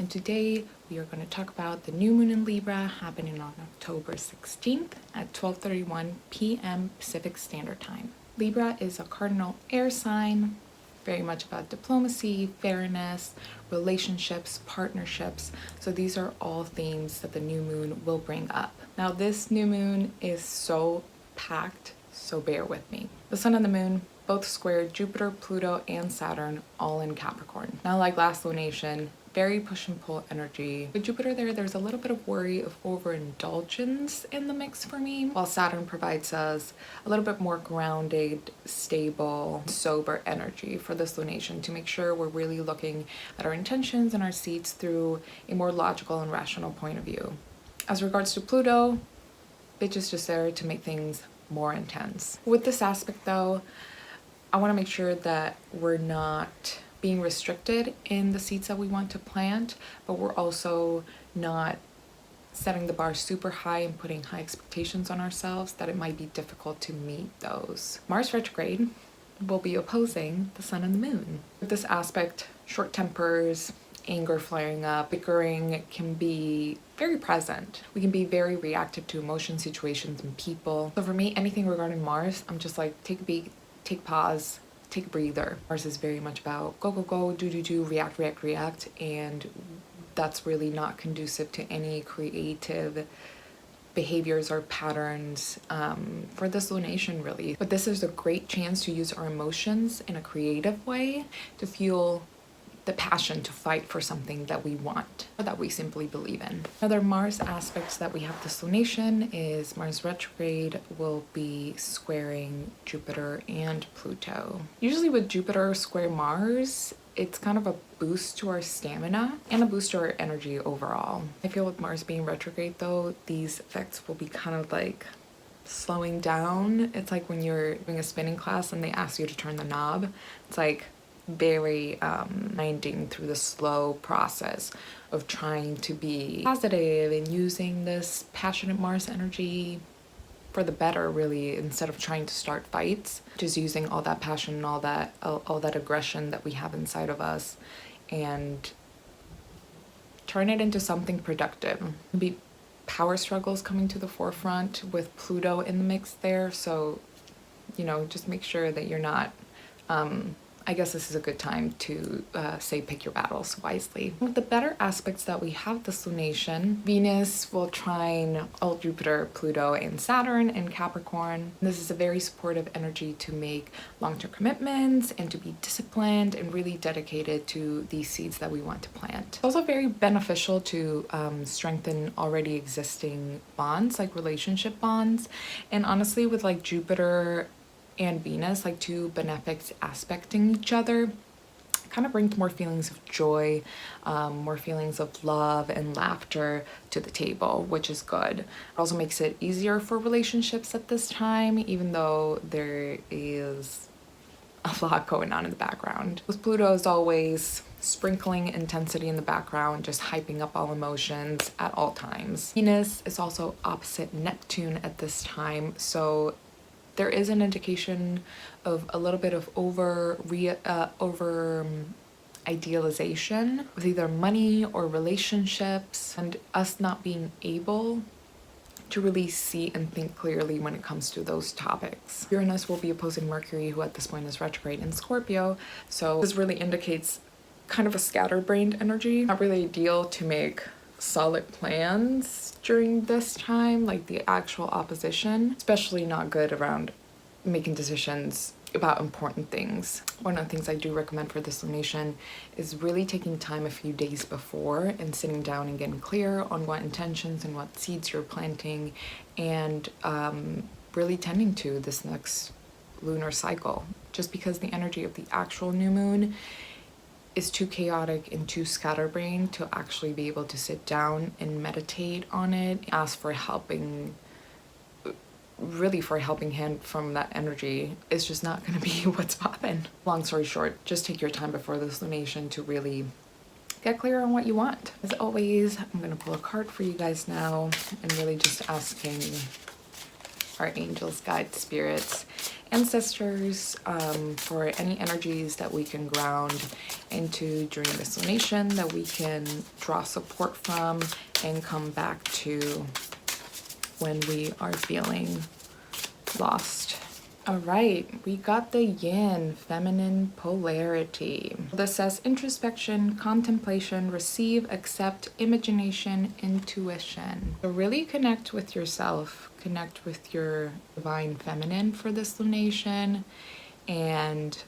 and today we are going to talk about the new moon in Libra happening on October 16th at 12:31 p.m. Pacific Standard Time. Libra is a cardinal air sign, very much about diplomacy, fairness, relationships, partnerships. So these are all themes that the new moon will bring up. Now this new moon is so packed, so bear with me. The sun and the moon both squared Jupiter, Pluto, and Saturn, all in Capricorn. Now, like last lunation, very push and pull energy. With Jupiter there's a little bit of worry of overindulgence in the mix for me, while Saturn provides us a little bit more grounded, stable, sober energy for this lunation to make sure we're really looking at our intentions and our seeds through a more logical and rational point of view. As regards to Pluto, bitch is just there to make things more intense. With this aspect though, I want to make sure that we're not being restricted in the seeds that we want to plant, but we're also not setting the bar super high and putting high expectations on ourselves that it might be difficult to meet those. Mars retrograde will be opposing the sun and the moon. With this aspect, short tempers, anger flaring up, bickering can be very present. We can be very reactive to emotions, situations, and people. So for me, anything regarding Mars, I'm just like, take a beat, take pause, take a breather. Mars is very much about go, go, go, do, react, react, react, and that's really not conducive to any creative behaviors or patterns for this lunation really. But this is a great chance to use our emotions in a creative way to fuel the passion to fight for something that we want or that we simply believe in. Another Mars aspects that we have this lunation is Mars retrograde will be squaring Jupiter and Pluto. Usually with Jupiter square Mars, it's kind of a boost to our stamina and a boost to our energy overall. I feel with Mars being retrograde though, these effects will be kind of like slowing down. It's like when you're doing a spinning class and they ask you to turn the knob. It's like very winding through the slow process of trying to be positive and using this passionate Mars energy for the better really, instead of trying to start fights, just using all that passion and all that aggression that we have inside of us and turn it into something productive. Be power struggles coming to the forefront with Pluto in the mix there, so you know, just make sure that you're not I guess this is a good time to say pick your battles wisely. With the better aspects that we have this lunation, Venus will trine all Jupiter, Pluto, and Saturn in Capricorn. This is a very supportive energy to make long-term commitments and to be disciplined and really dedicated to these seeds that we want to plant. It's also very beneficial to strengthen already existing bonds, like relationship bonds. And honestly, with like Jupiter and Venus, like two benefics aspecting each other, kind of brings more feelings of joy, more feelings of love and laughter to the table, which is good. It also makes it easier for relationships at this time, even though there is a lot going on in the background. With Pluto is always sprinkling intensity in the background, just hyping up all emotions at all times. Venus is also opposite Neptune at this time, so there is an indication of a little bit of over idealization with either money or relationships, and us not being able to really see and think clearly when it comes to those topics. Uranus will be opposing Mercury, who at this point is retrograde in Scorpio, so this really indicates kind of a scatterbrained energy. Not really ideal to make solid plans during this time, like the actual opposition, especially not good around making decisions about important things. One of the things I do recommend for this lunation is really taking time a few days before and sitting down and getting clear on what intentions and what seeds you're planting, and really tending to this next lunar cycle, just because the energy of the actual new moon is too chaotic and too scatterbrained to actually be able to sit down and meditate on it, ask for helping hand from that energy. Is just not going to be what's poppin'. Long story short, just take your time before this lunation to really get clear on what you want. As always, I'm going to pull a card for you guys now and really just asking our angels, guides, spirits, ancestors, for any energies that we can ground into during this lunation, that we can draw support from and come back to when we are feeling lost. All right, we got the yin, feminine polarity. This says introspection, contemplation, receive, accept, imagination, intuition. So really connect with yourself, connect with your divine feminine for this lunation, and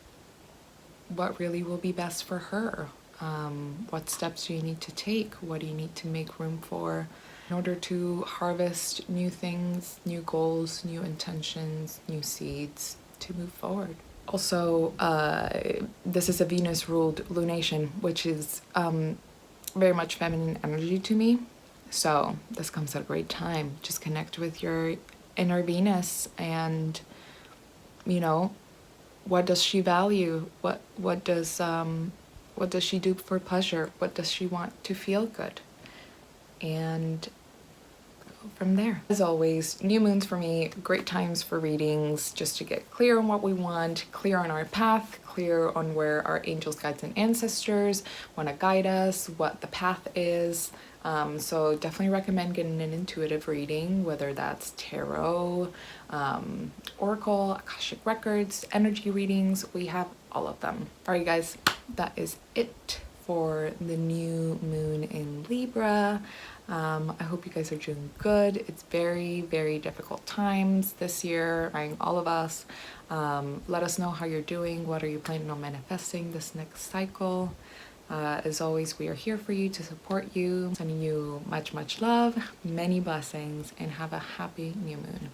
what really will be best for her. What steps do you need to take? What do you need to make room for in order to harvest new things, new goals, new intentions, new seeds to move forward? Also, this is a Venus-ruled lunation, which is very much feminine energy to me. So this comes at a great time. Just connect with your inner Venus and, you know, what does she value? What does she do for pleasure? What does she want to feel good? And go from there. As always, new moons for me, great times for readings, just to get clear on what we want, clear on our path, clear on where our angels, guides, and ancestors want to guide us, what the path is. So definitely recommend getting an intuitive reading, whether that's tarot, oracle, akashic records, energy readings. We have all of them. All right, guys, that is it for the new moon in Libra. I hope you guys are doing good. It's very, very difficult times this year, right? All of us. Let us know how you're doing. What are you planning on manifesting this next cycle? As always, we are here for you to support you. Sending you much, much love, many blessings, and have a happy new moon.